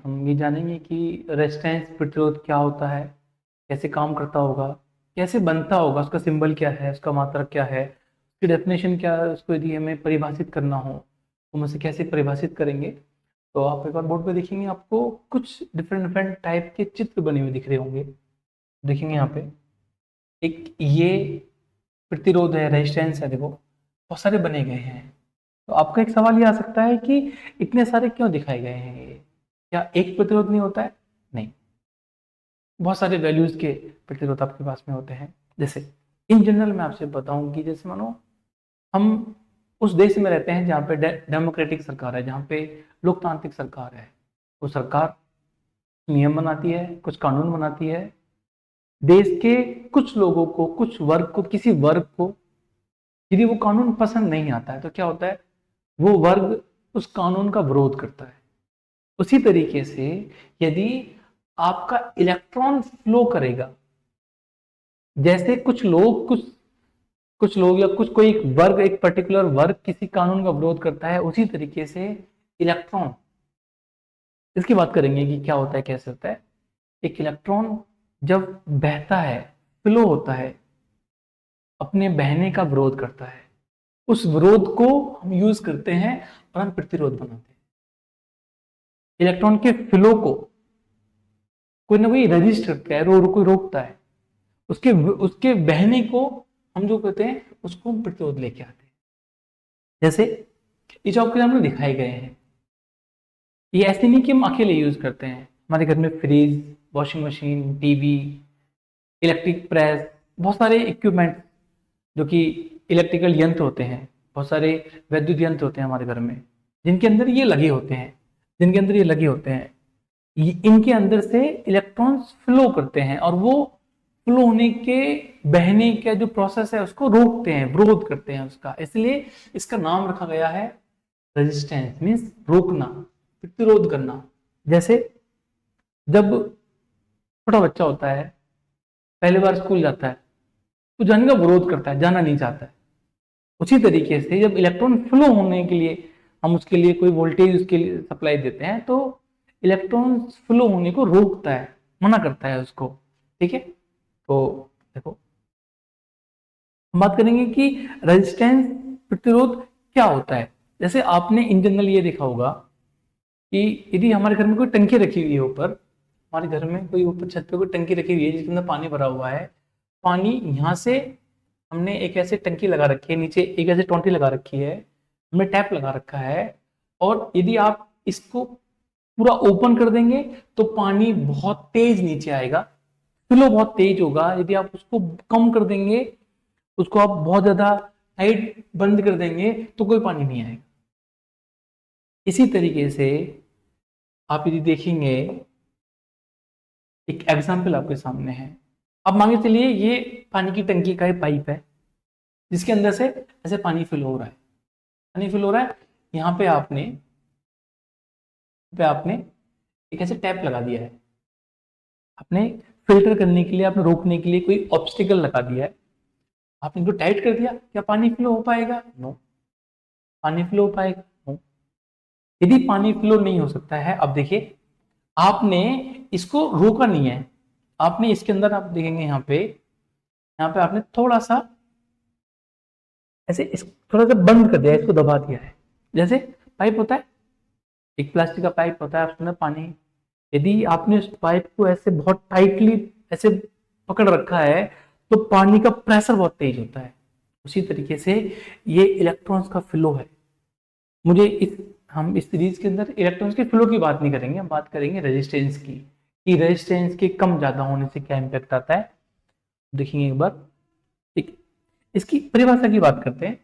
हम ये जानेंगे कि रेजिस्टेंस प्रतिरोध क्या होता है, कैसे काम करता होगा, कैसे बनता होगा, उसका सिंबल क्या है, उसका मात्रक क्या है, उसकी डेफिनेशन क्या है, उसको यदि हमें परिभाषित करना हो तो हम उसे कैसे परिभाषित करेंगे। तो आप एक बार बोर्ड पे देखेंगे, आपको कुछ डिफरेंट डिफरेंट टाइप के चित्र बने हुए दिख रहे होंगे। देखेंगे यहाँ पे एक ये प्रतिरोध है, रेजिस्टेंस है, देखो बहुत सारे बने गए हैं। तो आपका एक सवाल ये आ सकता है कि इतने सारे क्यों दिखाए गए हैं, ये क्या एक प्रतिरोध नहीं होता है? नहीं, बहुत सारे वैल्यूज के प्रतिरोध आपके पास में होते हैं। जैसे इन जनरल मैं आपसे बताऊं कि जैसे मानो हम उस देश में रहते हैं जहाँ पे डेमोक्रेटिक सरकार है, जहाँ पे लोकतांत्रिक सरकार है। वो सरकार नियम बनाती है, कुछ कानून बनाती है। देश के कुछ लोगों को, कुछ वर्ग को, किसी वर्ग को यदि वो कानून पसंद नहीं आता है तो क्या होता है, वो वर्ग उस कानून का विरोध करता है। उसी तरीके से यदि आपका इलेक्ट्रॉन फ्लो करेगा, जैसे कुछ लोग या कुछ कोई एक वर्ग, एक पर्टिकुलर वर्ग किसी कानून का विरोध करता है, उसी तरीके से इलेक्ट्रॉन, इसकी बात करेंगे कि क्या होता है, कैसे होता है। एक इलेक्ट्रॉन जब बहता है, फ्लो होता है, अपने बहने का विरोध करता है, उस विरोध को हम यूज करते हैं और हम प्रतिरोध बनाते हैं। इलेक्ट्रॉन के फ्लो को कोई ना कोई रजिस्ट करता है, कोई रोकता है, उसके उसके बहने को हम जो कहते हैं उसको हम प्रतिरोध लेके आते हैं। जैसे ये जो आपके सामने दिखाए गए हैं, ये ऐसे नहीं कि हम अकेले यूज करते हैं। हमारे घर में fridge, washing machine, TV, electric press, बहुत सारे इक्विपमेंट जो कि इलेक्ट्रिकल यंत्र होते हैं, बहुत सारे वैद्युत यंत्र होते हैं हमारे घर में, जिनके अंदर ये लगे होते हैं, जिनके अंदर ये लगे होते हैं। इनके अंदर से इलेक्ट्रॉन्स फ्लो करते हैं और वो फ्लो होने के, बहने का जो प्रोसेस है उसको रोकते हैं, विरोध करते हैं उसका। इसलिए इसका नाम रखा गया है रेजिस्टेंस, मीन्स रोकना, प्रतिरोध करना। जैसे जब छोटा बच्चा होता है, पहली बार स्कूल जाता है, तो जाने का विरोध करता है, जाना नहीं चाहता है। उसी तरीके से जब इलेक्ट्रॉन फ्लो होने के लिए हम उसके लिए कोई वोल्टेज उसके लिए सप्लाई देते हैं, तो इलेक्ट्रॉन फ्लो होने को रोकता है, मना करता है उसको। ठीक है, तो देखो हम बात करेंगे कि रेजिस्टेंस, प्रतिरोध क्या होता है। जैसे आपने इन जनरल ये देखा होगा कि यदि हमारे घर में कोई टंकी रखी हुई है, ऊपर हमारे घर में कोई ऊपर छत पे कोई टंकी रखी हुई है जिसके अंदर पानी भरा हुआ है, पानी यहाँ से हमने एक ऐसे टंकी लगा रखी है, नीचे एक ऐसे टोंटी लगा रखी है, हमने टैप लगा रखा है, और यदि आप इसको पूरा ओपन कर देंगे तो पानी बहुत तेज नीचे आएगा, फ्लो बहुत तेज होगा। यदि आप उसको कम कर देंगे, उसको आप बहुत ज्यादा टाइट बंद कर देंगे तो कोई पानी नहीं आएगा। इसी तरीके से आप यदि देखेंगे, एक एग्जाम्पल आपके सामने है। अब मांगे चलिए ये पानी की टंकी का पाइप है जिसके अंदर से ऐसे पानी फिल हो रहा है, पानी फिल हो रहा है। यहाँ पे आपने एक ऐसे टैप लगा दिया है, आपने फिल्टर करने के लिए, आपने रोकने के लिए कोई ऑब्स्टिकल लगा दिया है। आपने इनको टाइट कर दिया, क्या पानी फ्लो हो पाएगा? नो, पानी फ्लो हो पाएगा? नो। यदि पानी फ्लो नहीं हो सकता है, अब देखिए आपने इसको रोका नहीं है, आपने इसके अंदर, आप देखेंगे यहाँ पे आपने थोड़ा सा ऐसे थोड़ा सा बंद कर दिया, इसको दबा दिया है। जैसे पाइप होता है, एक प्लास्टिक का पाइप होता है, उसमें पानी, यदि आपने उस पाइप को ऐसे बहुत टाइटली ऐसे पकड़ रखा है तो पानी का प्रेशर बहुत तेज होता है। उसी तरीके से ये इलेक्ट्रॉन्स का फ्लो है। मुझे हम इस सीरीज के अंदर इलेक्ट्रॉन्स के फ्लो की बात नहीं करेंगे, हम बात करेंगे रेजिस्टेंस की, कि रेजिस्टेंस के कम ज्यादा होने से क्या इम्पैक्ट आता है। देखेंगे एक बार, ठीक, इसकी परिभाषा की बात करते हैं,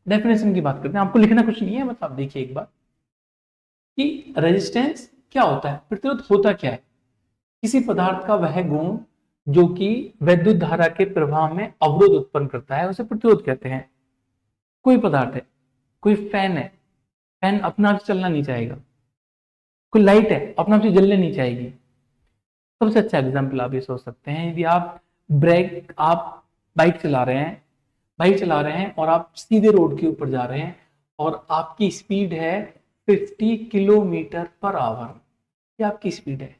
डेफिनेशन की बात करते हैं। आपको लिखना कुछ नहीं है, मतलब आप देखिए एक बार कि रेजिस्टेंस क्या होता है, प्रतिरोध होता क्या है। किसी पदार्थ का वह गुण जो कि वैद्युत धारा के प्रवाह में अवरोध उत्पन्न करता है, उसे प्रतिरोध कहते हैं। कोई पदार्थ है, कोई फैन है, फैन अपना आप चलना नहीं चाहेगा। कोई लाइट है, अपना आप से जलने नहीं चाहेगी। सबसे अच्छा एग्जाम्पल आप ये सोच सकते हैं, यदि आप बाइक चला रहे हैं, और आप सीधे रोड के ऊपर जा रहे हैं और आपकी स्पीड है 50 किलोमीटर पर आवर, ये आपकी स्पीड है।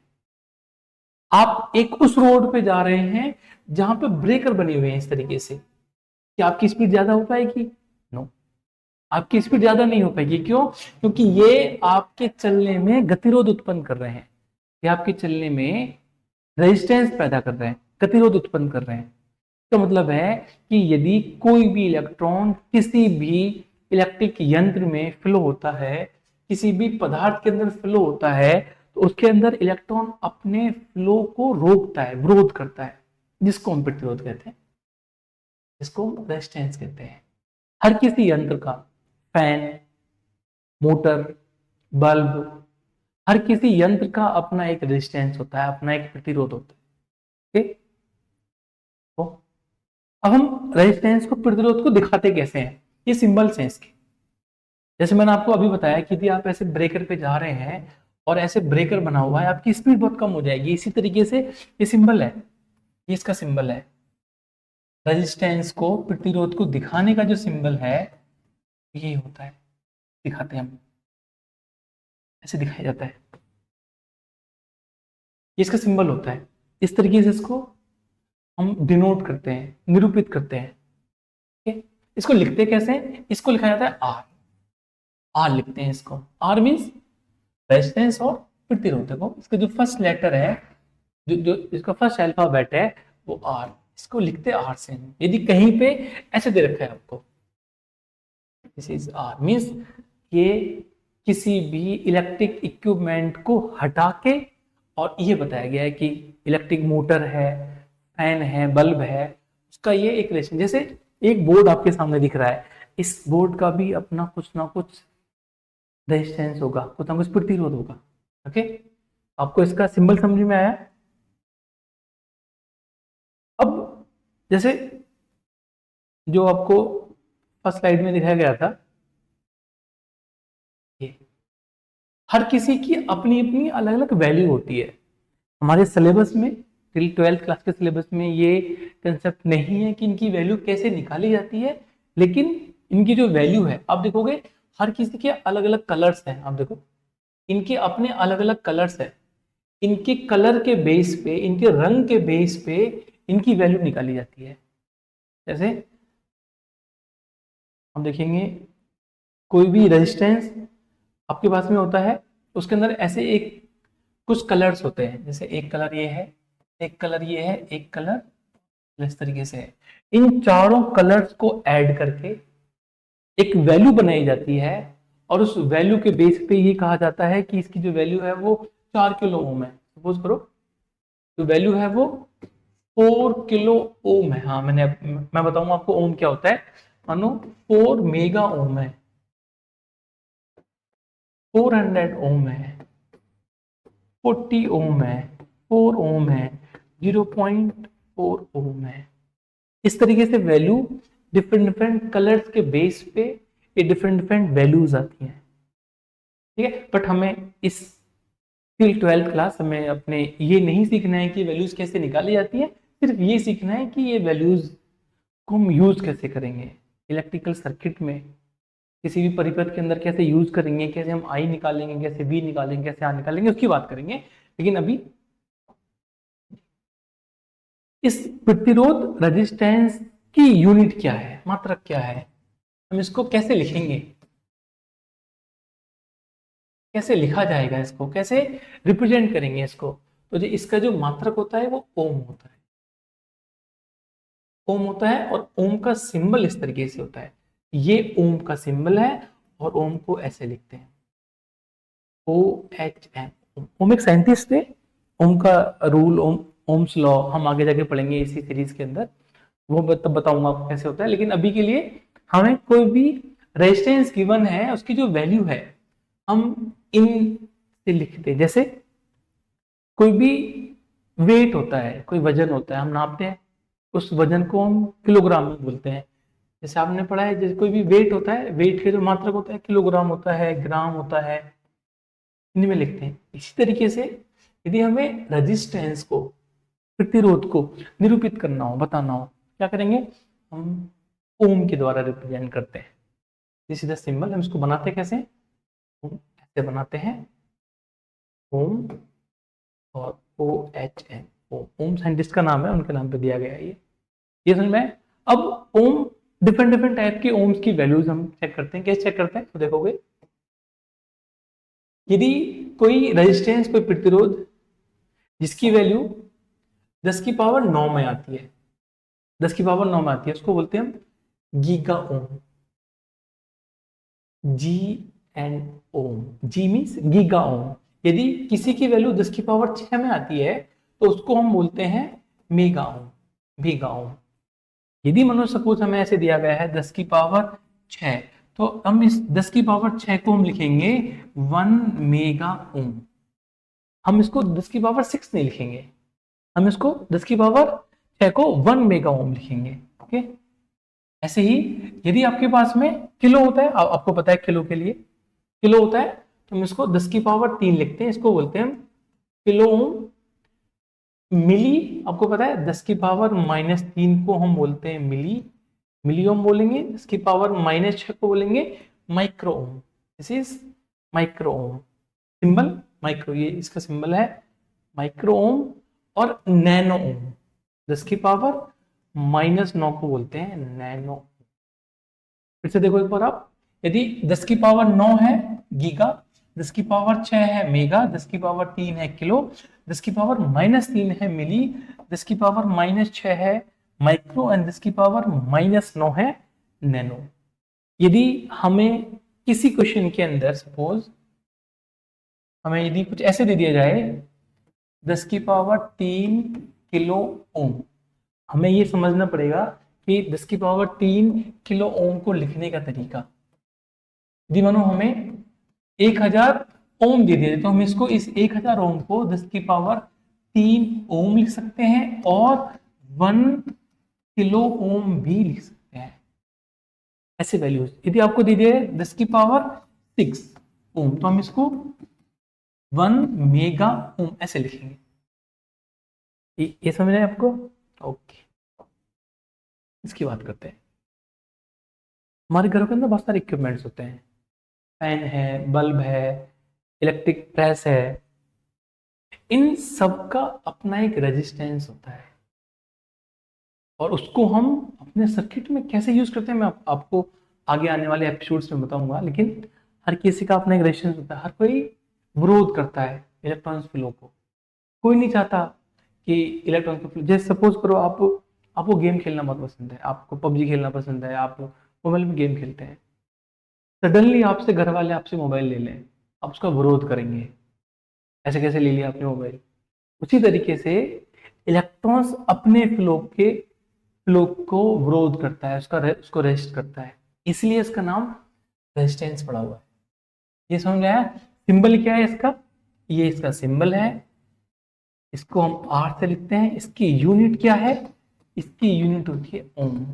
आप एक उस रोड पे जा रहे हैं जहां पे ब्रेकर बने हुए हैं इस तरीके से, क्या आपकी स्पीड ज्यादा हो पाएगी? नो, आपकी स्पीड ज्यादा नहीं हो पाएगी। क्यों? क्योंकि ये आपके चलने में गतिरोध उत्पन्न कर रहे हैं, ये आपके चलने में रेजिस्टेंस पैदा कर रहे हैं, गतिरोध उत्पन्न कर रहे हैं। तो मतलब है कि यदि कोई भी इलेक्ट्रॉन किसी भी इलेक्ट्रिक यंत्र में फ्लो होता है, किसी भी पदार्थ के अंदर फ्लो होता है, तो उसके अंदर इलेक्ट्रॉन अपने फ्लो को रोकता है, विरोध करता है, जिसको हम प्रतिरोध कहते हैं, जिसको हम रेजिस्टेंस कहते हैं। हर किसी यंत्र का, फैन, मोटर, बल्ब, हर किसी यंत्र का अपना एक रेजिस्टेंस होता है, अपना एक प्रतिरोध होता है। ठीक? तो अब हम रेजिस्टेंस को, प्रतिरोध को दिखाते कैसे हैं? ये सिंबल्स हैं इसके। जैसे मैंने आपको अभी बताया कि यदि आप ऐसे ब्रेकर पे जा रहे हैं और ऐसे ब्रेकर बना हुआ है, आपकी स्पीड बहुत कम हो जाएगी। इसी तरीके से ये सिंबल है, ये इसका सिंबल है। रेजिस्टेंस को, प्रतिरोध को दिखाने का जो सिंबल है ये होता है, दिखाते हैं हम, ऐसे दिखाया जाता है, ये इसका सिंबल होता है। इस तरीके से इसको हम डिनोट करते हैं, निरूपित करते हैं। ठीक है? इसको लिखते कैसे हैं? इसको लिखा जाता है आर, आर लिखते हैं इसको। आर मीन्स रेजिस्टेंस और प्रतिरोध। देखो इसका जो फर्स्ट लेटर है, जो जो इसका फर्स्ट अल्फाबेट है वो आर, इसको लिखते हैं आर से। यदि कहीं पे ऐसे दे रखा है आपको, दिस इज आर, मीन्स ये किसी भी इलेक्ट्रिक इक्विपमेंट को हटा के, और ये बताया गया है कि इलेक्ट्रिक मोटर है, फैन है, बल्ब है, उसका ये एक रेजिस्टेंस। जैसे एक बोर्ड आपके सामने दिख रहा है, इस बोर्ड का भी अपना कुछ ना कुछ रेजिस्टेंस होगा, कुछ ना कुछ प्रतिरोध होगा। ओके, आपको इसका सिंबल समझ में आया? अब जैसे जो आपको फर्स्ट स्लाइड में दिखाया गया था, ये हर किसी की अपनी अपनी अलग अलग वैल्यू होती है। हमारे सिलेबस में, टिल 12th क्लास के सिलेबस में ये कंसेप्ट नहीं है कि इनकी वैल्यू कैसे निकाली जाती है, लेकिन इनकी जो वैल्यू है, आप देखोगे हर किसी के अलग अलग कलर्स हैं। आप देखो इनके अपने अलग अलग कलर्स हैं, इनके कलर के बेस पे, इनके रंग के बेस पे इनकी वैल्यू निकाली जाती है। जैसे हम देखेंगे कोई भी रेजिस्टेंस आपके पास में होता है, उसके अंदर ऐसे एक कुछ कलर्स होते हैं। जैसे एक कलर ये है, एक कलर ये है, एक कलर इस तरीके से है। इन चारों कलर्स को ऐड करके एक वैल्यू बनाई जाती है, और उस वैल्यू के बेस पे ये कहा जाता है कि इसकी जो वैल्यू है वो 4 किलो ओम है। सपोज करो जो वैल्यू है वो 4 किलो ओम है। हाँ, मैं बताऊंगा आपको ओम क्या होता है। मानो 4 मेगा ओम है, 400 ओम है, 40 ओम है, 4 ओम है, 0.4 ओम है। इस तरीके से वैल्यू डिफरेंट डिफरेंट कलर्स के बेस पे ये डिफरेंट डिफरेंट वैल्यूज आती हैं। ठीक है, बट हमें इस टिल 12th क्लास हमें अपने ये नहीं सीखना है कि वैल्यूज कैसे निकाली जाती है, सिर्फ ये सीखना है कि ये वैल्यूज को हम यूज कैसे करेंगे इलेक्ट्रिकल सर्किट में, किसी भी परिपथ के अंदर कैसे यूज करेंगे, कैसे हम आई निकालेंगे, कैसे वी निकालेंगे, कैसे आर निकालेंगे, उसकी बात करेंगे। लेकिन अभी इस प्रतिरोध रेजिस्टेंस की यूनिट क्या है, मात्रक क्या है, हम इसको कैसे लिखेंगे, कैसे लिखा जाएगा, इसको कैसे रिप्रेजेंट करेंगे इसको? तो जो इसका जो मात्रक होता है वो ओम होता है, ओम होता है। और ओम का सिंबल इस तरीके से होता है, ये ओम का सिंबल है, और ओम को ऐसे लिखते हैं OHM। ओम एक साइंटिस्ट थे, ओम का रूल, ओम्स लॉ हम आगे जाके पढ़ेंगे इसी सीरीज के अंदर, वो तब बताऊंगा आपको कैसे होता है। लेकिन अभी के लिए हमें कोई भी रेजिस्टेंस गिवन है, उसकी जो वैल्यू है हम इन से लिखते हैं। जैसे कोई भी वेट होता है, कोई वजन होता है, हम नापते हैं, उस वजन को हम किलोग्राम में बोलते हैं। जैसे आपने पढ़ा है, जैसे कोई भी वेट होता है, वेट के जो मात्रक होता है किलोग्राम होता है, ग्राम होता है, इनमें लिखते हैं। इसी तरीके से यदि हमें रेजिस्टेंस को, प्रतिरोध को निरूपित करना हो, बताना हो, क्या करेंगे? हम ओम के द्वारा रिप्रेजेंट करते हैं। This is the symbol. हम इसको बनाते कैसे? ऐसे बनाते हैं, ओम और OHM, ओम साइंटिस्ट का नाम है, उनके नाम पे दिया गया है ये समझ में आया? अब ओम, डिफरेंट डिफरेंट टाइप के ओम्स की वैल्यूज हम चेक करते हैं। कैसे चेक करते हैं तो देखोगे, यदि कोई रेजिस्टेंस, कोई प्रतिरोध जिसकी वैल्यू 10 की पावर 9 में आती है, 10 की पावर 9 में आती है, उसको बोलते हैं हम giga ohm. G and ohm, G means giga ohm. यदि किसी की वैल्यू 10 की पावर 6 में आती है तो उसको हम बोलते हैं मेगा ओम, मेगा ओम। यदि मनो सपोज हमें ऐसे दिया गया है 10 की पावर 6, तो हम इस 10 की पावर 6 को हम लिखेंगे 1 मेगा ओम। हम इसको 10 की पावर 6 नहीं लिखेंगे, हम इसको 10 की पावर 6 को 1 मेगा ओम लिखेंगे। ओके, ऐसे ही यदि आपके पास में किलो होता है, आपको पता है किलो के लिए किलो होता है, तो हम इसको 10 की पावर 3 लिखते हैं, इसको बोलते हैं हम किलो ओम। मिली, आपको पता है 10 की पावर -3 को हम बोलते हैं मिली, मिली ओम बोलेंगे। 10 की पावर -6 को बोलेंगे micro ohm. This is micro ohm, symbol micro, ये इसका सिंबल है माइक्रो ओम। और नैनो ओम, 10 की पावर -9 को बोलते हैं नैनो। फिर से देखो एक बार आप, यदि 10 की पावर 9 है गीगा, 10 की पावर 6 है मेगा, 10 की पावर 3 है किलो, 10 की पावर -3 है मिली, 10 की पावर -6 है माइक्रो एंड 10 की पावर -9 है नैनो। यदि हमें किसी क्वेश्चन के अंदर सपोज हमें यदि कुछ ऐसे दे दिया जाए 10 की पावर 3 किलो ओम, हमें ये समझना पड़ेगा कि 10 की पावर 3 किलो ओम को लिखने का तरीका। यदि मानो हमें 1000 ओम दे दिया तो हम इसको, इस 1000 ओम को 10 की पावर 3 ओम लिख सकते हैं और 1 किलो ओम भी लिख सकते हैं, ऐसे वैल्यूज। यदि आपको दे दिया 10 की पावर 6 ओम, तो हम इसको 1 मेगा ओम ऐसे लिखेंगे। ये समझ रहे हैं आपको? ओके, इसकी बात करते हैं। हमारे घरों के अंदर बहुत सारे इक्विपमेंट्स होते हैं, फैन है, बल्ब है, इलेक्ट्रिक प्रेस है, इन सब का अपना एक रेजिस्टेंस होता है और उसको हम अपने सर्किट में कैसे यूज करते हैं मैं आपको आगे आने वाले एपिसोड्स में बताऊंगा। लेकिन हर किसी का अपना एक रेजिस्टेंस होता है, हर कोई विरोध करता है इलेक्ट्रॉन्स फ्लो को। कोई नहीं चाहता कि इलेक्ट्रॉन फ्लो, जैसे सपोज करो आपको गेम खेलना बहुत पसंद है, आपको पबजी खेलना पसंद है, आप मोबाइल में गेम खेलते हैं, सडनली आपसे घर वाले आपसे मोबाइल ले लें, आप उसका विरोध करेंगे, ऐसे कैसे ले लिया आपने मोबाइल। उसी तरीके से इलेक्ट्रॉन्स अपने फ्लो को विरोध करता है, उसको रेस्ट करता है, इसलिए इसका नाम रेजिस्टेंस पड़ा हुआ है। ये समझ में आया? सिंबल क्या है इसका? ये इसका सिंबल है, इसको हम आर से लिखते हैं। इसकी यूनिट क्या है? इसकी यूनिट होती है ओम,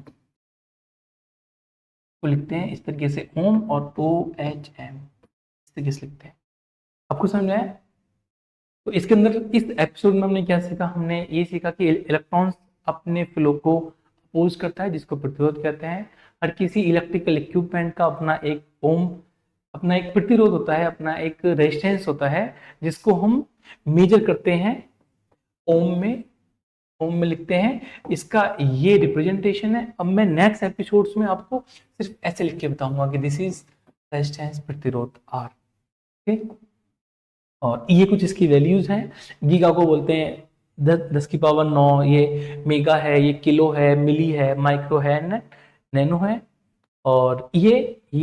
को लिखते हैं इस तरीके से ओम और OHM, इस तरीके से लिखते हैं। आपको समझ में आया? तो इसके अंदर इस एपिसोड में हमने क्या सीखा? हमने ये सीखा कि इलेक्ट्रॉन्स अपने फ्लो को अपोज करता है, जिसको प्रतिरोध कहते हैं। हर किसी इलेक्ट्रिकल इक्विपमेंट का अपना एक ओम, अपना एक प्रतिरोध होता है, अपना एक रेजिस्टेंस होता है, जिसको हम मेजर करते हैं ओम में लिखते हैं। इसका ये रिप्रेजेंटेशन है। अब मैं नेक्स्ट एपिसोड्स में आपको सिर्फ ऐसे लिख के बताऊंगा कि दिस इज रेजिस्टेंस, प्रतिरोध आर। ओके, और ये कुछ इसकी वैल्यूज हैं। गीगा को बोलते हैं 10 की पावर 9, ये मेगा है, ये किलो है, मिली है, माइक्रो है, नैनो है। और ये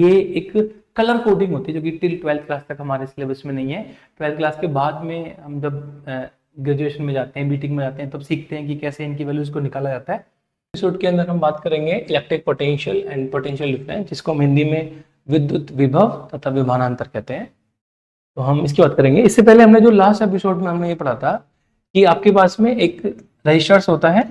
एक कलर कोडिंग होती है जो कि टिल 12th क्लास तक हमारे सिलेबस में नहीं है। 12th क्लास के बाद में हम जब ग्रेजुएशन में जाते हैं, बीटेक में जाते हैं, तब सीखते हैं कि कैसे इनकी वैल्यूज को निकाला जाता है। एपिसोड के अंदर हम बात करेंगे electric potential and potential difference, जिसको हम हिंदी में विद्युत विभव तथा विभवांतर कहते हैं। तो हम इसकी बात करेंगे। इससे पहले हमने जो लास्ट एपिसोड में हमने ये पढ़ा था कि आपके पास में एक रजिस्टर्स होता है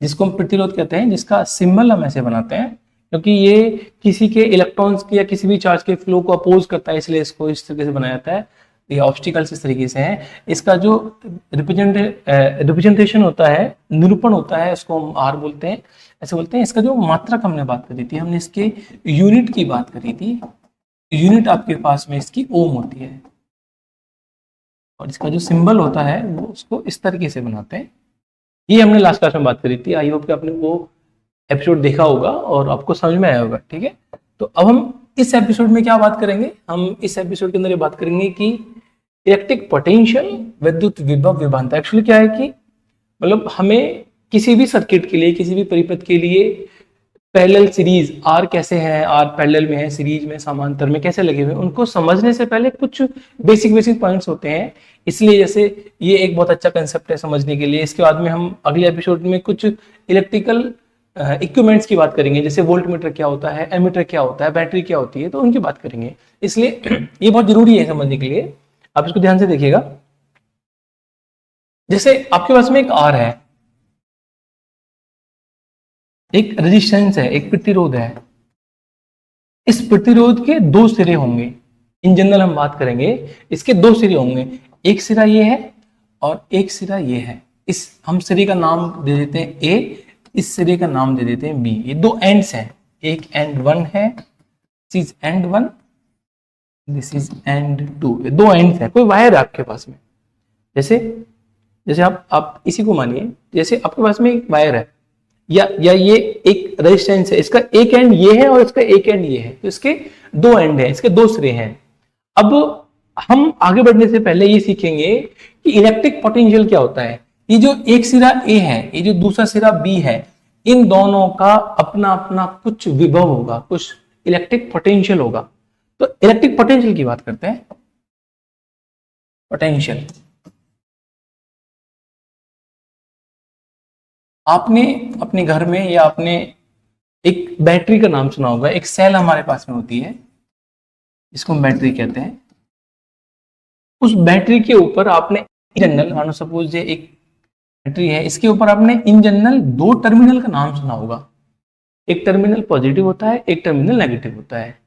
जिसको हम प्रतिरोध कहते हैं, जिसका सिंबल हम ऐसे बनाते हैं क्योंकि ये किसी के इलेक्ट्रॉन्स के या किसी भी चार्ज के फ्लो को अपोज करता है, इसलिए इसको इस तरीके से बनाया जाता है। ये ऑब्स्टिकल्स इस तरीके से हैं। इसका जो रिप्रेजेंटेशन होता है, निरूपण होता है, उसको हम आर बोलते हैं, ऐसे बोलते हैं। इसका जो मात्रक हमने बात करी थी, हमने इसके यूनिट की बात करी थी। यूनिट आपके पास में इसकी ओम होती है। और इसका जो सिंबल होता है वो उसको इस तरीके से बनाते हैं। ये हमने लास्ट क्लास में बात करी थी, आई होप कि आपने वो एपिसोड देखा होगा और आपको समझ में आया होगा। ठीक है, तो अब हम इस एपिसोड में क्या बात करेंगे, हम इस एपिसोड के अंदर ये बात करेंगे कि इलेक्ट्रिक पोटेंशियल, विद्युत विभव विभवांतर। एक्चुअली क्या है कि मतलब हमें किसी भी सर्किट के लिए, किसी भी परिपथ के लिए पैरेलल सीरीज, आर कैसे है, आर पैरेलल में है, सीरीज में, समांतर में कैसे लगे हुए हैं, उनको समझने से पहले कुछ बेसिक पॉइंट्स होते हैं। इसलिए जैसे ये एक बहुत अच्छा कंसेप्ट है समझने के लिए। इसके बाद में हम अगले एपिसोड में कुछ इलेक्ट्रिकल इक्विपमेंट्स की बात करेंगे, जैसे वोल्ट मीटर क्या होता है, एमीटर क्या होता है, बैटरी क्या होती है, तो उनकी बात करेंगे। इसलिए ये बहुत जरूरी है समझने के लिए, आप इसको ध्यान से देखिएगा। जैसे आपके पास में एक आर है, एक रेजिस्टेंस है, एक प्रतिरोध है। इस प्रतिरोध के दो सिरे होंगे, इन जनरल हम बात करेंगे, इसके दो सिरे होंगे। एक सिरा ये है और एक सिरा ये है। इस हम सिरे का नाम दे देते हैं ए, इस सिरे का नाम दे देते हैं बी। ये दो एंड्स हैं, एक एंड 1 है, this is and 1, this is and 2। ये दो एंड्स है, कोई वायर है आपके पास में। जैसे जैसे आप इसी को मानिए, जैसे आपके पास में एक वायर है या ये एक रेजिस्टेंस है, इसका एक एंड ये है और इसका एक एंड ये है, तो इसके दो एंड है, इसके दो सिरे हैं। अब हम आगे बढ़ने से पहले ये सीखेंगे कि इलेक्ट्रिक पोटेंशियल क्या होता है। ये जो एक सिरा ए है, ये जो दूसरा सिरा बी है, इन दोनों का अपना अपना कुछ विभव होगा, कुछ इलेक्ट्रिक पोटेंशियल होगा। तो इलेक्ट्रिक पोटेंशियल की बात करते हैं। पोटेंशियल, आपने अपने घर में या आपने एक बैटरी का नाम सुना होगा। एक सेल हमारे पास में होती है, इसको हम बैटरी कहते हैं। उस बैटरी के ऊपर आपने इन जनरल, मानो सपोज ये एक बैटरी है, इसके ऊपर आपने इन जनरल दो टर्मिनल का नाम सुना होगा। एक टर्मिनल पॉजिटिव होता है, एक टर्मिनल नेगेटिव होता है।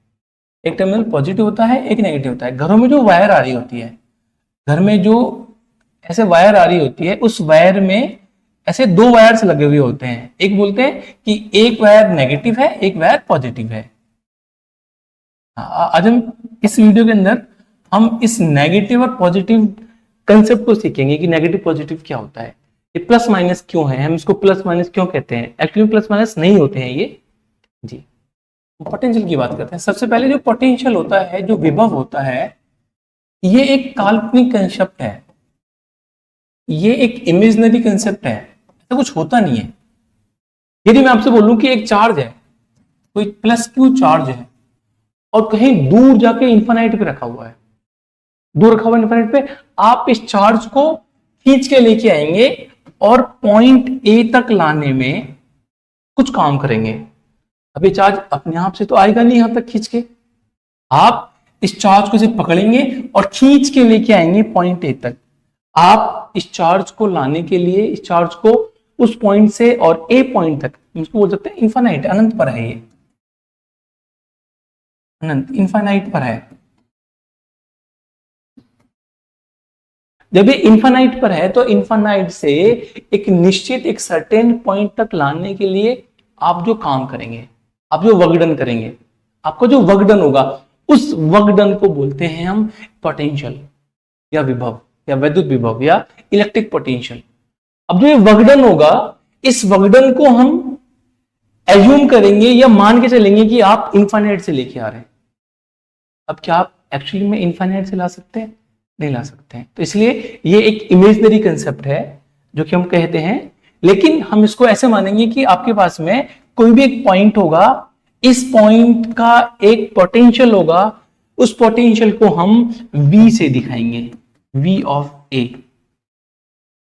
एक टर्मिनल पॉजिटिव होता है, एक नेगेटिव होता है। घरों में जो वायर आ रही होती है, घर में जो ऐसे वायर आ रही होती है, उस वायर में ऐसे दो वायर्स लगे हुए होते हैं। एक बोलते हैं कि एक वायर नेगेटिव है, एक वायर पॉजिटिव है। आज हम इस वीडियो के अंदर हम इस नेगेटिव और पॉजिटिव कंसेप्ट को सीखेंगे कि नेगेटिव पॉजिटिव क्या होता है, ये प्लस माइनस क्यों है, हम इसको प्लस माइनस क्यों कहते हैं। एक्चुअली प्लस माइनस नहीं होते हैं ये जी। पोटेंशियल की बात करते हैं। सबसे पहले जो पोटेंशियल होता है, जो विभव होता है, ये एक काल्पनिक कंसेप्ट है, ये एक इमेजिनरी कंसेप्ट है, ऐसा कुछ होता नहीं है। यदि मैं आपसे बोलूं कि एक चार्ज है, कोई प्लस क्यू चार्ज है और कहीं दूर जाके इंफाइनाइट पे रखा हुआ है, दूर रखा हुआ इंफाइनाइट पे, आप इस चार्ज को खींच के लेके आएंगे और पॉइंट ए तक लाने में कुछ काम करेंगे। अब ये चार्ज अपने आप से तो आएगा नहीं यहां तक खींच के, आप इस चार्ज को सिर्फ पकड़ेंगे और खींच के लेके आएंगे पॉइंट ए तक। आप इस चार्ज को लाने के लिए, इस चार्ज को उस पॉइंट से और ए पॉइंट तक, इसको बोल सकते हैं इनफाइनाइट, अनंत पर है, ये अनंत इनफाइनाइट पर है। जब ये इनफाइनाइट पर है तो इनफाइनाइट से एक निश्चित, एक सर्टेन पॉइंट तक लाने के लिए आप जो काम करेंगे, आप जो वगडन करेंगे, आपका जो वगडन होगा, उस वगडन को बोलते हैं हम पोटेंशियल या विभव या वैद्युत विभव या इलेक्ट्रिक पोटेंशियल। अब जो ये वगडन होगा, इस वगडन को हम एज्यूम करेंगे या मान के चलेंगे कि आप इनफाइनाइट से लेके आ रहे हैं। अब क्या आप एक्चुअली में इनफाइनाइट से ला सकते हैं? नहीं ला सकते हैं। तो इसलिए ये एक इमेजिनरी कंसेप्ट है जो कि हम कहते हैं, लेकिन हम इसको ऐसे मानेंगे कि आपके पास में कोई भी एक पॉइंट होगा, इस पॉइंट का एक पोटेंशियल होगा, उस पोटेंशियल को हम V से दिखाएंगे, V ऑफ A।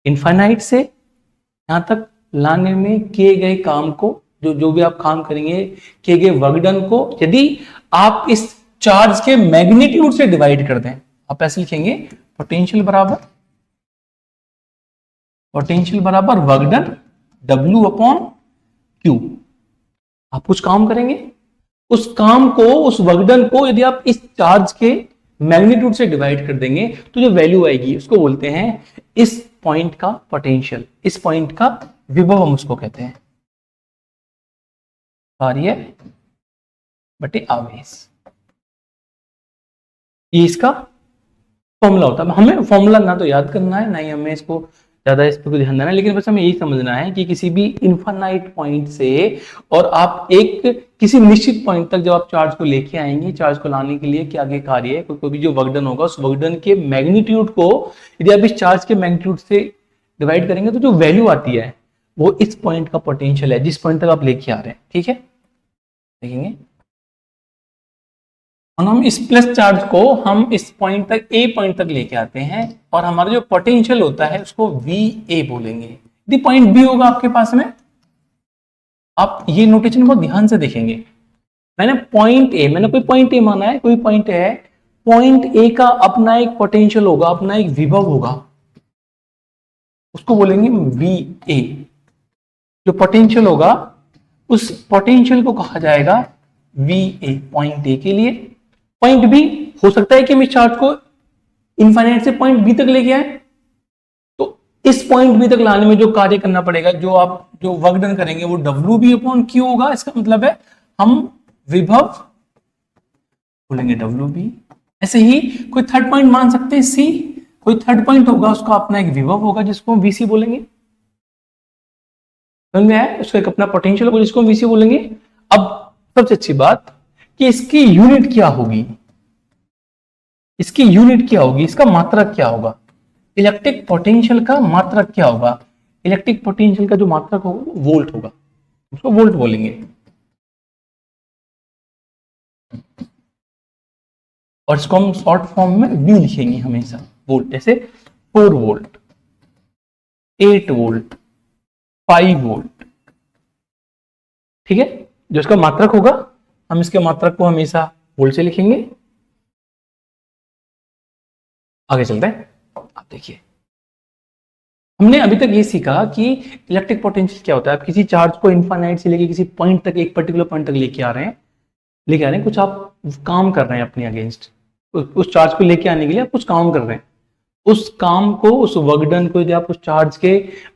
इनफाइनाइट से यहां तक लाने में किए गए काम को, जो भी आप काम करेंगे, किए गए वर्कडन को, यदि आप इस चार्ज के मैग्नीट्यूड से डिवाइड कर दें, आप ऐसे लिखेंगे पोटेंशियल बराबर वर्कडन W अपॉन Q। आप कुछ काम करेंगे, उस काम को, उस वर्कडन को यदि आप इस चार्ज के मैग्नीट्यूड से डिवाइड कर देंगे तो जो वैल्यू आएगी उसको बोलते हैं इस पॉइंट का पोटेंशियल, इस पॉइंट का विभव हम उसको कहते हैं, कार्य बटे आवेश। ये इसका फॉर्मूला होता है। हमें फॉर्मूला ना तो याद करना है, ना ही हमें इसको ज्यादा इस पर ध्यान देना है, लेकिन बस हमें यही समझना है कि किसी भी इनफाइनाइट पॉइंट से और आप एक किसी निश्चित पॉइंट तक जब आप चार्ज को लेके आएंगे, चार्ज को लाने के लिए क्या आगे कार्य है, कोई भी जो वर्क डन होगा उस वर्क डन के मैग्नीट्यूड को यदि आप इस चार्ज के मैग्नीट्यूड से डिवाइड करेंगे तो जो वैल्यू आती है वो इस पॉइंट का पोटेंशियल है जिस पॉइंट तक आप लेके आ रहे हैं। ठीक है, देखेंगे और हम इस प्लस चार्ज को हम इस पॉइंट तक, ए पॉइंट तक लेके आते हैं और हमारा जो पोटेंशियल होता है उसको वी ए बोलेंगे। यदि पॉइंट बी होगा आपके पास में, आप ये नोटेशन बहुत ध्यान से देखेंगे, मैंने पॉइंट ए, मैंने कोई पॉइंट ए माना है, कोई पॉइंट है, पॉइंट ए का अपना एक पोटेंशियल होगा, अपना एक विभव होगा, उसको बोलेंगे वी ए। जो पोटेंशियल होगा उस पोटेंशियल को कहा जाएगा वी ए, पॉइंट ए के लिए। पॉइंट बी हो सकता है कि हम इस चार्ज को इनफाइनाइट से पॉइंट बी तक लेके आए, तो इस पॉइंट बी तक लाने में जो कार्य करना पड़ेगा, जो आप जो वर्क डन करेंगे वो डब्ल्यू बी अपॉन क्यू होगा। इसका मतलब है हम विभव बोलेंगे डब्ल्यू बी। ऐसे ही कोई थर्ड पॉइंट मान सकते हैं सी, कोई थर्ड पॉइंट होगा उसका अपना एक विभव होगा जिसको हम वीसी बोलेंगे। समझ में आया? उसका एक अपना पोटेंशियल होगा जिसको हम वीसी बोलेंगे। अब सबसे अच्छी बात कि इसकी यूनिट क्या होगी, इसकी यूनिट क्या होगी, इसका मात्रक क्या होगा, इलेक्ट्रिक पोटेंशियल का मात्रक क्या होगा। इलेक्ट्रिक पोटेंशियल का जो मात्रक होगा वो वोल्ट होगा, उसको वोल्ट बोलेंगे। और इसको हम शॉर्ट फॉर्म में वी लिखेंगे हमेशा, वोल्ट। जैसे 4 वोल्ट, 8 वोल्ट, 5 वोल्ट। ठीक है, जो इसका मात्रक होगा हम इसके मात्रक को हमेशा वोल्ट से लिखेंगे। आगे चलते हैं। आप देखिए, हमने अभी तक ये सीखा कि इलेक्ट्रिक पोटेंशियल क्या होता है। आप किसी चार्ज को इनफाइनाइट से लेके किसी पॉइंट तक, एक पर्टिकुलर पॉइंट तक लेके आ रहे हैं, कुछ आप काम कर रहे हैं अपने अगेंस्ट, उस चार्ज को लेके आने के लिए आप कुछ काम कर रहे हैं। उस काम को, उस वर्क डन को यदि आप उस चार्ज के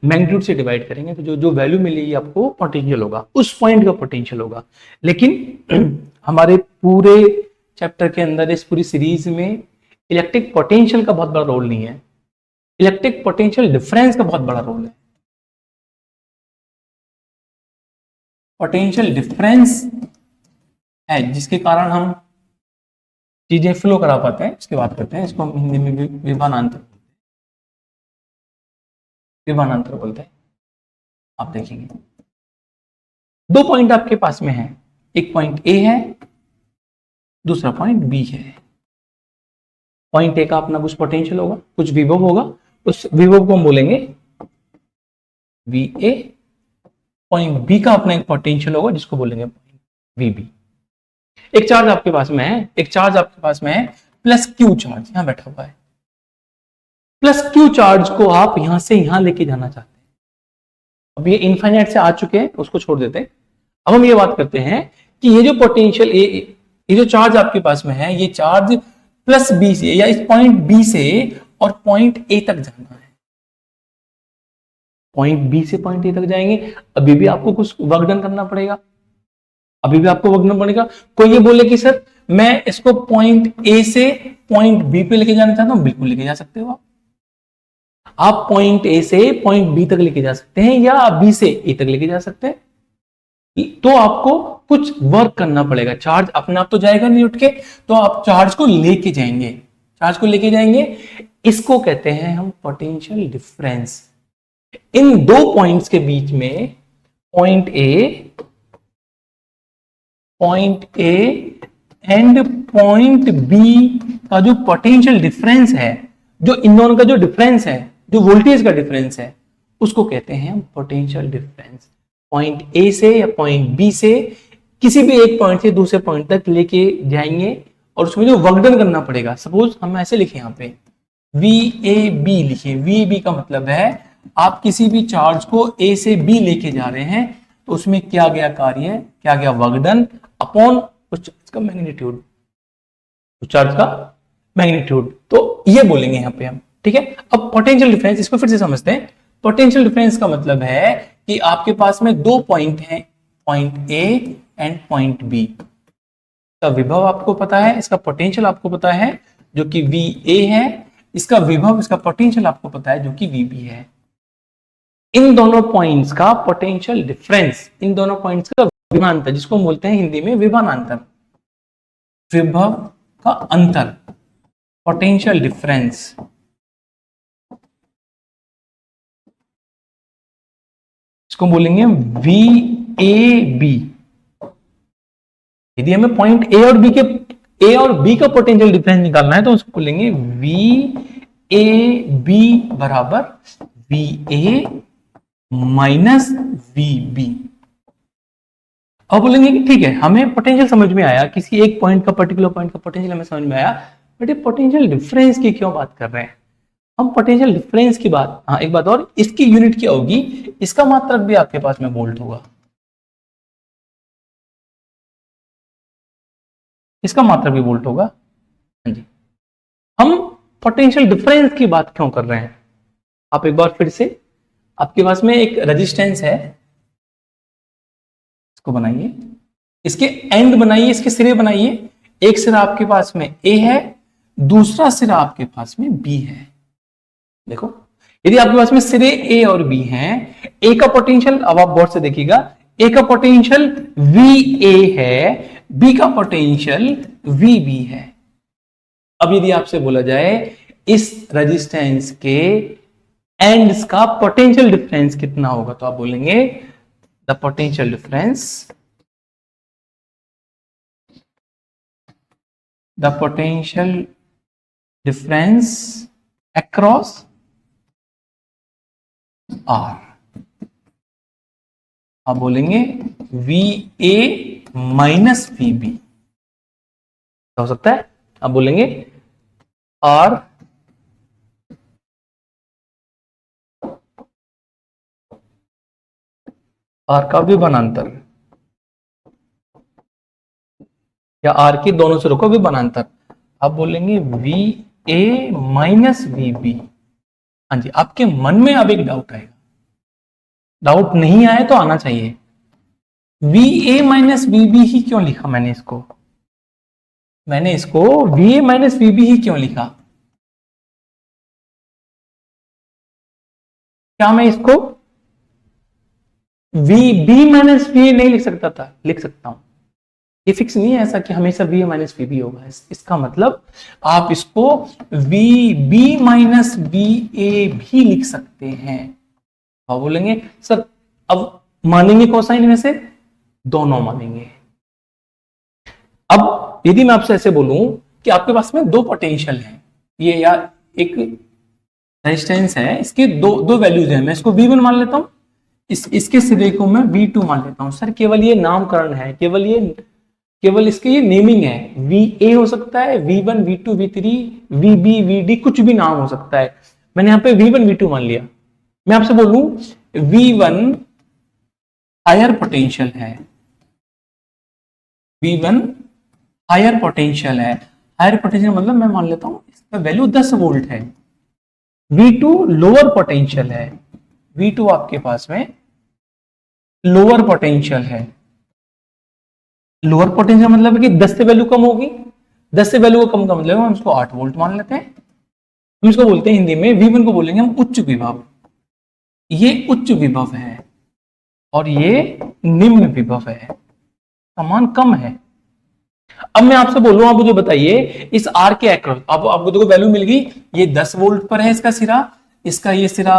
मैग्नीट्यूड से डिवाइड करेंगे तो जो वैल्यू मिलेगी आपको पोटेंशियल होगा, उस पॉइंट का पोटेंशियल होगा। लेकिन हमारे पूरे चैप्टर के अंदर, इस पूरी सीरीज में इलेक्ट्रिक पोटेंशियल का बहुत बड़ा रोल नहीं है, इलेक्ट्रिक पोटेंशियल डिफरेंस का बहुत बड़ा रोल है। पोटेंशियल डिफरेंस है जिसके कारण हम चीजें फ्लो करा पाते हैं, इसकी बात करते हैं। इसको हम हिंदी में विभवांतर, विभवांतर बोलते हैं। आप देखेंगे 2 पॉइंट आपके पास में है, एक पॉइंट ए है, दूसरा पॉइंट बी है। पॉइंट ए का अपना कुछ पोटेंशियल होगा, कुछ विभव होगा, उस विभव को हम बोलेंगे वी ए। पॉइंट बी का अपना एक पोटेंशियल होगा जिसको बोलेंगे वी बी। एक चार्ज आपके पास में है, एक चार्ज आपके पास में है प्लस क्यू चार्ज, यहां बैठा हुआ है। प्लस क्यू चार्ज को आप यहां से यहां लेके जाना चाहते हैं। अब ये इनफाइनाइट से आ चुके हैं, उसको छोड़ देते हैं। अब हम ये बात करते हैं कि ये जो पोटेंशियल, ये जो चार्ज आपके पास में है, ये चार्ज प्लस बी से या इस पॉइंट बी से और पॉइंट ए तक जाना है। पॉइंट बी से पॉइंट ए तक जाएंगे, अभी भी आपको कुछ वर्क डन करना पड़ेगा, अभी भी आपको वर्क डन पड़ेगा। कोई ये बोले कि सर मैं इसको पॉइंट ए से पॉइंट बी पे लेके जाना चाहता हूं, बिल्कुल लेके जा सकते हो आप पॉइंट ए से पॉइंट बी तक लेके जा सकते हैं या बी से ए तक लेके जा सकते हैं। तो आपको कुछ वर्क करना पड़ेगा, चार्ज अपने आप तो जाएगा नहीं उठ के, तो आप चार्ज को लेके जाएंगे, चार्ज को लेके जाएंगे। इसको कहते हैं हम पोटेंशियल डिफरेंस। इन 2 पॉइंट्स के बीच में point A and point B का जो पोटेंशियल डिफरेंस है, जो इन दोनों का जो डिफरेंस है, जो वोल्टेज का डिफरेंस है, उसको कहते हैं हम पोटेंशियल डिफरेंस। पॉइंट ए से या पॉइंट बी से किसी भी एक पॉइंट से दूसरे पॉइंट तक लेके जाएंगे और उसमें जो वर्क डन करना पड़ेगा, सपोज हम ऐसे लिखे यहाँ पे वी ए बी लिखे। वी ए बी का मतलब है आप किसी भी चार्ज को ए से बी लेके जा रहे हैं तो उसमें क्या गया कार्य, क्या गया वर्क डन अपॉन उस चार्ज का मैग्नीट्यूड, उस चार्ज का मैग्नीट्यूड। तो ये बोलेंगे यहाँ पे हम, ठीक है। अब पोटेंशियल डिफरेंस, इसको फिर से समझते हैं। पोटेंशियल डिफरेंस का मतलब है कि आपके पास में 2 पॉइंट हैं, point A and point B. का विभव आपको पता है, इसका पोटेंशियल आपको पता है जो कि वी ए है, इसका विभव, इसका पोटेंशियल आपको पता है जो कि वीबी है। इन दोनों पॉइंट्स का पोटेंशियल डिफरेंस, इन दोनों पॉइंट्स का विभवांतर, जिसको बोलते हैं हिंदी में विभवांतर, विभव का अंतर, पोटेंशियल डिफरेंस, इसको बोलेंगे वी ए बी। यदि हमें पॉइंट ए और बी का पोटेंशियल डिफरेंस निकालना है तो उसको बोलेंगे वी ए बी बराबर V A minus V B. अब बोलेंगे कि ठीक है, हमें पोटेंशियल समझ में आया, किसी एक पॉइंट का, पर्टिकुलर पॉइंट का पोटेंशियल हमें समझ में आया, बट ये पोटेंशियल डिफरेंस की क्यों बात कर रहे हैं हम? पोटेंशियल डिफरेंस की बात, हाँ एक बात और, इसकी यूनिट क्या होगी? इसका मात्रक भी आपके पास में वोल्ट होगा, इसका मात्रक भी वोल्ट होगा। हाँ जी, हम पोटेंशियल डिफरेंस की बात क्यों कर रहे हैं? आप एक बार फिर से, आपके पास में एक रेजिस्टेंस है, इसको बनाइए, इसके एंड बनाइए, इसके सिरे बनाइए। एक सिरा आपके पास में ए है, दूसरा सिरा आपके पास में बी है। देखो, यदि आपके पास में सिरे ए और बी हैं, ए का पोटेंशियल, अब आप गौर से देखिएगा, ए का पोटेंशियल वी ए है, बी का पोटेंशियल वी बी है। अब यदि आपसे बोला जाए इस रेजिस्टेंस के एंड्स का पोटेंशियल डिफरेंस कितना होगा, तो आप बोलेंगे the potential difference, the potential difference across R. आप बोलेंगे V A minus V B हो सकता है। आप बोलेंगे आर का विभवांतर, या आर की दोनों सिरों का विभवांतर। आप बोलेंगे V A minus V B. हाँ जी, आपके मन में अब एक डाउट आएगा, डाउट नहीं आए तो आना चाहिए। V A minus V B ही क्यों लिखा मैंने इसको? मैंने इसको V A minus V B ही क्यों लिखा? क्या मैं इसको V B minus V A नहीं लिख सकता था? लिख सकता हूं, ये फिक्स नहीं है ऐसा कि हमेशा V A minus V B होगा। इसका मतलब आप इसको V B minus V A भी लिख सकते हैं। आप बोलेंगे सर अब मानेंगे कौन सा इनमें से? दोनों मानेंगे। अब यदि मैं आपसे ऐसे बोलूं कि आपके पास में दो पोटेंशियल हैं, ये या एक रेजिस्टेंस है, इसके दो वैल्यूज हैं, मैं इसको V1 मान लेता हूं, इसके सिरे को मैं V2 मान लेता हूं। सर केवल ये नामकरण है, केवल इसके ये नेमिंग है। VA हो सकता है, V1, V2, V3, VB, VD, कुछ भी नाम हो सकता है। मैंने यहाँ पे V1, V2 मान लिया। मैं आपसे बोलूं V1 हायर पोटेंशियल है, V1 हायर पोटेंशियल है। हायर पोटेंशियल मतलब मैं मान लेता हूं इसका वैल्यू 10 वोल्ट है। V2 लोअर पोटेंशियल है, V2 आपके पास में लोअर पोटेंशियल है। लोअर पोटेंशियल मतलब है कि 10 से वैल्यू कम होगी, 10 से वैल्यू कम का मतलब हम इसको 8 वोल्ट मान लेते हैं। हम इसको बोलते हैं हिंदी में, V1 को बोलेंगे हम उच्च विभव। ये उच्च विभव है और ये निम्न विभव है, समान कम है। अब मैं आपसे बोलूं, आप मुझे बताइए इस आर के अक्रॉस, अब आपको देखो वैल्यू मिल गई, ये 10 वोल्ट पर है इसका सिरा, इसका ये सिरा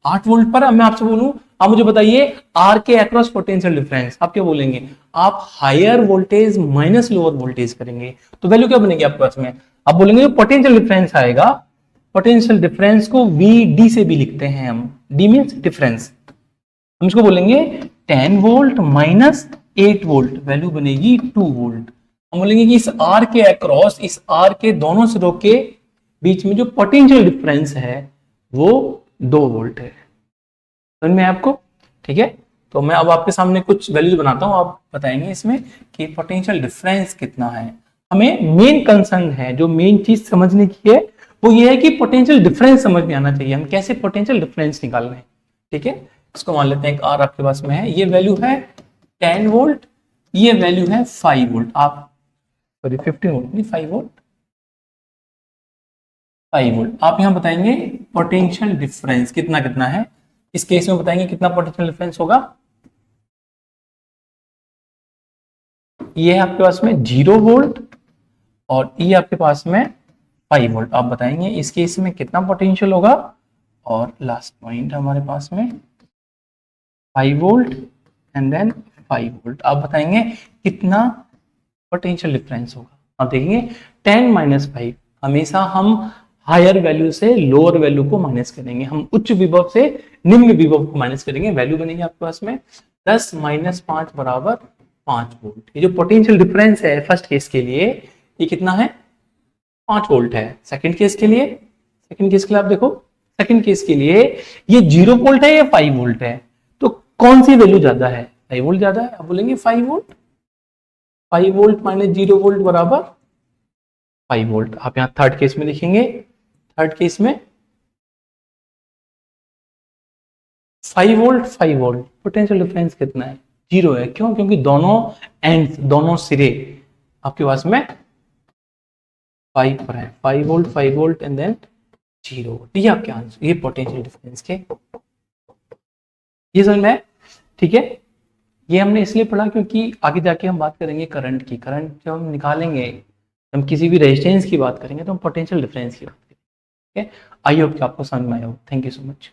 8 वोल्ट पर। अब मैं आपसे बोलूं, आप मुझे बताइए आर के अक्रॉस पोटेंशियल डिफरेंस, आप क्या बोलेंगे? आप higher voltage minus lower voltage करेंगे तो वैल्यू क्या बनेगी आपके पास में? आप बोलेंगे पोटेंशियल डिफरेंस आएगा। पोटेंशियल डिफरेंस को VD से भी लिखते हैं हम, D मींस डिफरेंस। हम इसको बोलेंगे 10 वोल्ट माइनस 8 वोल्ट, वैल्यू बनेगी 2 वोल्ट। हम बोलेंगे कि इस आर के अक्रॉस, इस आर के दोनों सिरों के बीच में जो पोटेंशियल डिफरेंस है वो 2 वोल्ट है। समझ में आपको? ठीक है, तो मैं अब आपके सामने कुछ वैल्यूज बनाता हूं, आप बताएंगे इसमें कि पोटेंशियल डिफरेंस कितना है। हमें मेन कंसर्न है, जो मेन चीज समझने की है वो ये है कि पोटेंशियल डिफरेंस समझ में आना चाहिए, हम कैसे पोटेंशियल डिफरेंस निकाल रहे हैं। ठीक है, इसको मान लेते हैं एक आर आपके पास में है, ये वैल्यू है 10 वोल्ट, ये वैल्यू है 5 वोल्ट, आप सॉरी 15 वोल्ट नहीं 5 वोल्ट, 5 वोल्ट। आप यहाँ बताएंगे पोटेंशियल डिफरेंस कितना कितना है, इस केस में बताएंगे कितना पोटेंशियल डिफरेंस होगा। ये है आपके पास में 0 वोल्ट और ये आपके पास में 5 वोल्ट। आप बताएंगे इस केस में कितना पोटेंशियल होगा। और लास्ट पॉइंट हमारे पास में 5 वोल्ट एंड देन 5 वोल्ट। आप बताएंगे कितना पोटेंशियल डिफरेंस होगा। आप देखेंगे 10 माइनस 5, हमेशा हम हायर वैल्यू से लोअर वैल्यू को माइनस करेंगे, हम उच्च विभव से निम्न विभव को माइनस करेंगे। वैल्यू बनेगी आपके पास में 10 माइनस 5 बराबर 5 वोल्ट। ये जो पोटेंशियल डिफरेंस है फर्स्ट केस के लिए ये कितना है, 5 वोल्ट है। सेकंड केस के लिए, सेकंड केस के लिए आप देखो, सेकंड केस के लिए ये 0 वोल्ट है या 5 वोल्ट है, तो कौन सी वैल्यू ज्यादा है, 5 वोल्ट ज्यादा है। आप बोलेंगे 5 वोल्ट, 5 वोल्ट माइनस 0 वोल्ट बराबर 5 वोल्ट। आप यहां थर्ड केस में देखेंगे, थर्ड केस में 5 वोल्ट 5 वोल्ट, पोटेंशियल डिफरेंस कितना है, 0 है। क्यों, क्योंकि दोनों एंड, दोनों सिरे आपके पास में 5 पर है। 5 वोल्ट एंड देन 0 वोल्ट। ये आपके आंसर, ये पोटेंशियल डिफरेंस के, ये समझ में है। ठीक है, ये हमने इसलिए पढ़ा क्योंकि आगे जाके हम बात करेंगे करंट की। करंट जब हम निकालेंगे, हम किसी भी रेजिस्टेंस की बात करेंगे तो हम पोटेंशियल डिफरेंस की बात करेंगे। आई होप कि आपको समझ में आया हो। Thank you so much.